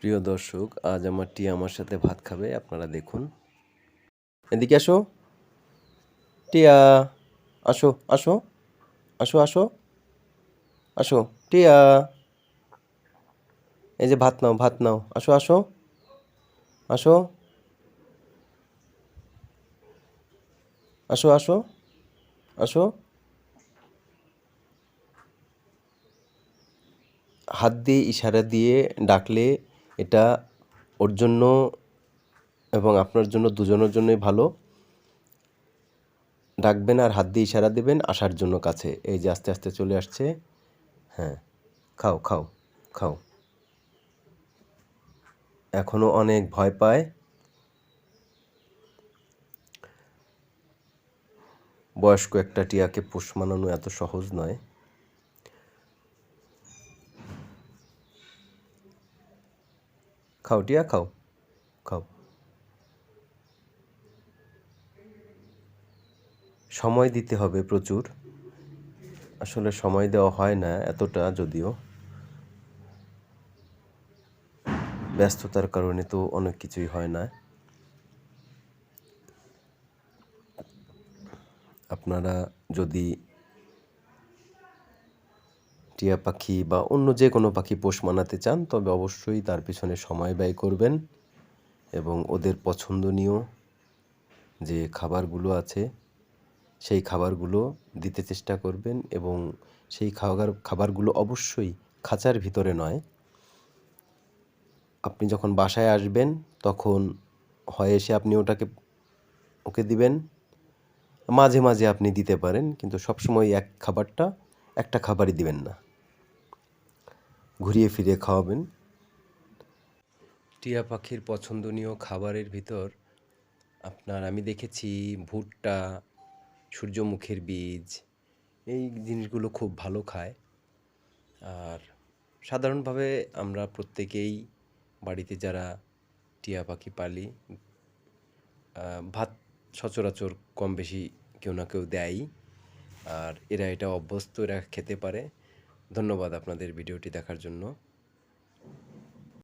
প্রিয় দর্শক, আজ আমার টিয়া আমার সাথে ভাত খাবে। আপনারা দেখুন। এদিকে আসো টিয়া, আসো আসো আসো আসো আসো টিয়া, এই যে ভাত নাও, ভাত নাও, আসো আসো আসো আসো আসো আসো। হাত দিয়ে ইশারা দিয়ে ডাকলে এটা ওর জন্য এবং আপনার জন্য, দুজনের জন্যই ভালো। ডাকবেন আর হাত দিয়ে ইশারা দেবেন আসার জন্য কাছে। এই যে আস্তে আস্তে চলে আসছে। হ্যাঁ, খাও খাও খাও। এখনো অনেক ভয় পায়। বয়স্ক একটা টিয়াকে পোষ মানানো এত সহজ নয়। খাও টিয়া, খাও খাও। সময় দিতে হবে প্রচুর। আসলে সময় দেওয়া হয় না এতটা, যদিও ব্যস্ততার কারণে তো অনেক কিছুই হয় না। আপনারা যদি টিয়া পাখি বা অন্য যে কোনো পাখি পোষ মানাতে চান, তবে অবশ্যই তার পিছনে সময় ব্যয় করবেন এবং ওদের পছন্দনীয় যে খাবারগুলো আছে সেই খাবারগুলো দিতে চেষ্টা করবেন, এবং সেই খাবারগুলো অবশ্যই খাঁচার ভিতরে নয়। আপনি যখন বাসায় আসবেন তখন হয় এসে আপনি ওকে দিবেন, মাঝে মাঝে আপনি দিতে পারেন, কিন্তু সবসময় একটা খাবারই দিবেন না, ঘুরিয়ে ফিরিয়ে খাওয়াবেন। টিয়া পাখির পছন্দনীয় খাবারের ভিতর আমি দেখেছি ভুট্টা, সূর্যমুখীর বীজ, এই জিনিসগুলো খুব ভালো খায়। আর সাধারণভাবে আমরা প্রত্যেকেই বাড়িতে যারা টিয়া পাখি পালি, ভাত সচরাচর কম বেশি কেউ না কেউ দেয়ই। আর এরা এটা অভ্যস্ত, এরা খেতে পারে। ধন্যবাদ আপনাদের ভিডিওটি দেখার জন্য।